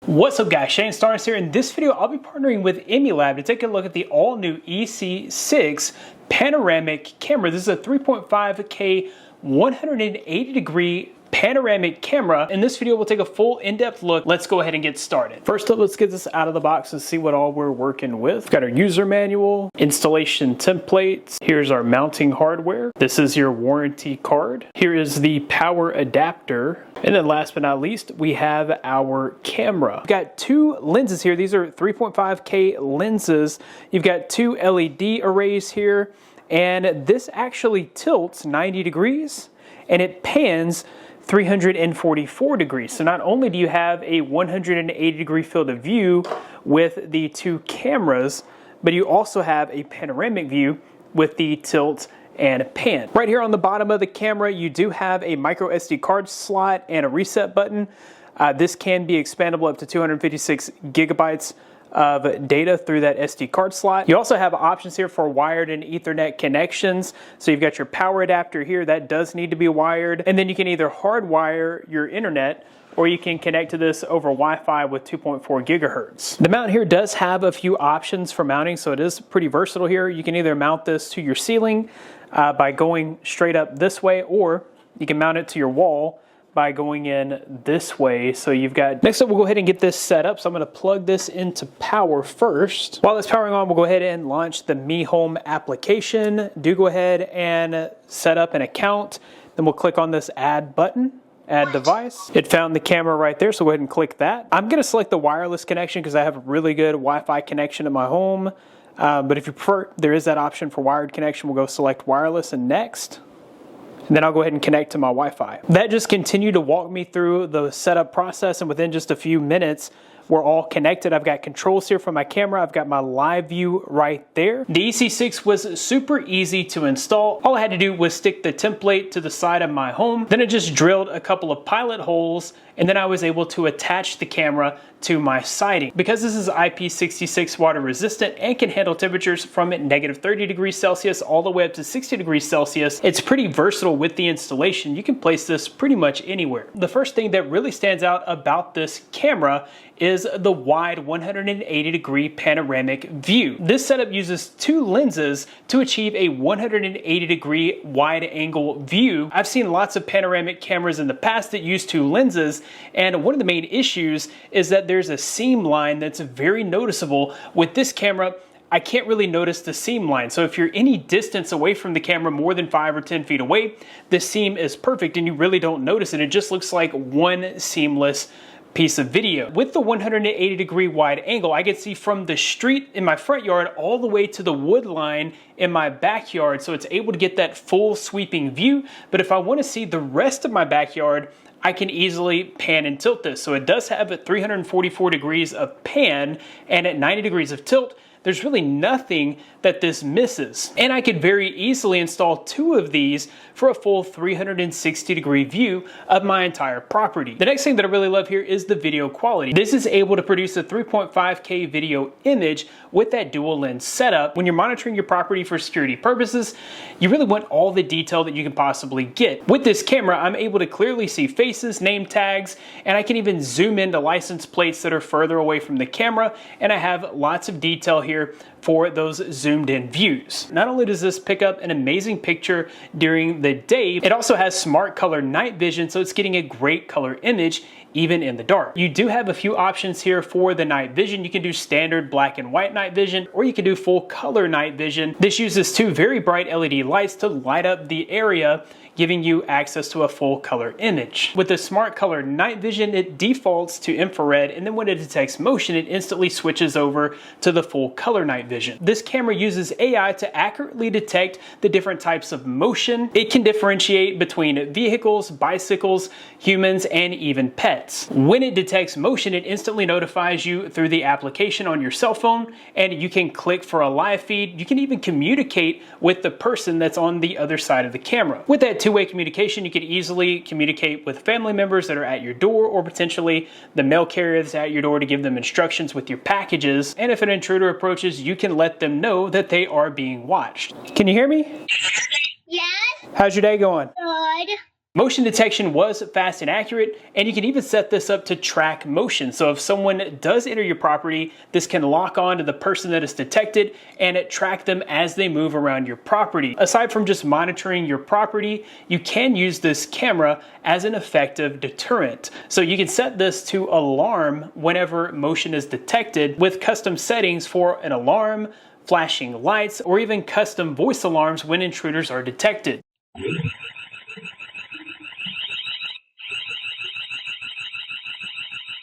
What's up guys, Shane Starnes here. In this video, I'll be partnering with IMILAB to take a look at the all-new EC6 panoramic camera. This is a 3.5K 180 degree panoramic camera. In this video, we'll take a full in-depth look. Let's go ahead and get started. First up, let's get this out of the box and see what all we're working with. We've got our user manual, installation templates. Here's our mounting hardware. This is your warranty card. Here is the power adapter. And then last but not least, we have our camera. We've got two lenses here. These are 3.5K lenses. You've got two LED arrays here, and this actually tilts 90 degrees and it pans 344 degrees. So not only do you have a 180 degree field of view with the two cameras, but you also have a panoramic view with the tilt and pan. Right here on the bottom of the camera, you do have a micro SD card slot and a reset button. This can be expandable up to 256 gigabytes of data through that SD card slot. You also have options here for wired and Ethernet connections. So you've got your power adapter here that does need to be wired, and then you can either hardwire your internet or you can connect to this over Wi-Fi with 2.4 gigahertz. The mount here does have a few options for mounting, so it is pretty versatile here. You can either mount this to your ceiling by going straight up this way, or you can mount it to your wall by going in this way. So you've got, next up we'll go ahead and get this set up. So I'm going to plug this into power first. While it's powering on, we'll go ahead and launch the Mi Home application. Do go ahead and set up an account. Then we'll click on this add button. Add device. It found the camera right there, so go ahead and click that. I'm going to select the wireless connection because I have a really good Wi-Fi connection in my home. But if you prefer, there is that option for wired connection. We'll go select wireless and next. And then I'll go ahead and connect to my Wi-Fi. That just continued to walk me through the setup process, and within just a few minutes, we're all connected. I've got controls here for my camera. I've got my live view right there. The EC6 was super easy to install. All I had to do was stick the template to the side of my home. Then I just drilled a couple of pilot holes, and then I was able to attach the camera to my siding. Because this is IP66 water resistant and can handle temperatures from -30 degrees Celsius all the way up to 60 degrees Celsius, it's pretty versatile with the installation. You can place this pretty much anywhere. The first thing that really stands out about this camera is the wide 180 degree panoramic view. This setup uses two lenses to achieve a 180 degree wide angle view. I've seen lots of panoramic cameras in the past that use two lenses, and one of the main issues is that there's a seam line that's very noticeable. With this camera, I can't really notice the seam line. So if you're any distance away from the camera, more than 5 or 10 feet away, the seam is perfect and you really don't notice it. It just looks like one seamless piece of video. With the 180 degree wide angle, I can see from the street in my front yard all the way to the wood line in my backyard. So it's able to get that full sweeping view. But if I want to see the rest of my backyard, I can easily pan and tilt this. So it does have a 344 degrees of pan, and at 90 degrees of tilt, there's really nothing that this misses. And I could very easily install two of these for a full 360 degree view of my entire property. The next thing that I really love here is the video quality. This is able to produce a 3.5K video image with that dual lens setup. When you're monitoring your property for security purposes, you really want all the detail that you can possibly get. With this camera, I'm able to clearly see faces, name tags, and I can even zoom into license plates that are further away from the camera, and I have lots of detail here for those zoomed in views. Not only does this pick up an amazing picture during the day, it also has smart color night vision, so it's getting a great color image even in the dark. You do have a few options here for the night vision. You can do standard black and white night vision, or you can do full color night vision. This uses two very bright LED lights to light up the area, giving you access to a full color image. With the smart color night vision, it defaults to infrared, and then when it detects motion, it instantly switches over to the full color night vision. This camera uses AI to accurately detect the different types of motion. It can differentiate between vehicles, bicycles, humans, and even pets. When it detects motion, it instantly notifies you through the application on your cell phone, and you can click for a live feed. You can even communicate with the person that's on the other side of the camera. With that two-way communication, you could easily communicate with family members that are at your door, or potentially the mail carrier that's at your door, to give them instructions with your packages. And if an intruder approaches, you can let them know that they are being watched. Can you hear me? Yes. How's your day going? Good. Motion detection was fast and accurate, and you can even set this up to track motion. So if someone does enter your property, this can lock on to the person that is detected and track them as they move around your property. Aside from just monitoring your property, you can use this camera as an effective deterrent. So you can set this to alarm whenever motion is detected with custom settings for an alarm, flashing lights, or even custom voice alarms when intruders are detected.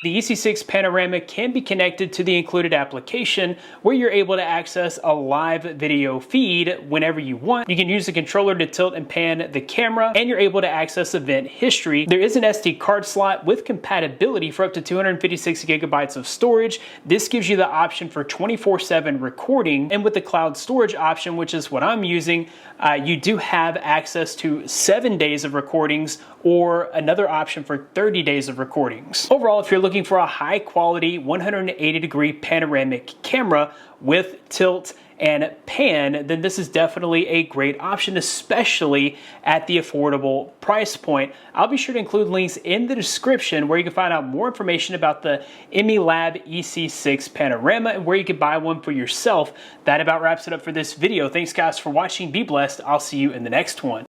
The EC6 Panoramic can be connected to the included application where you're able to access a live video feed whenever you want. You can use the controller to tilt and pan the camera, and you're able to access event history. There is an SD card slot with compatibility for up to 256 gigabytes of storage. This gives you the option for 24/7 recording, and with the cloud storage option, which is what I'm using, you do have access to 7 days of recordings or another option for 30 days of recordings. Overall, if you're looking for a high quality 180-degree panoramic camera with tilt and pan, then this is definitely a great option, especially at the affordable price point. I'll be sure to include links in the description where you can find out more information about the IMILAB EC6 Panorama and where you can buy one for yourself. That about wraps it up for this video. Thanks guys for watching. Be blessed. I'll see you in the next one.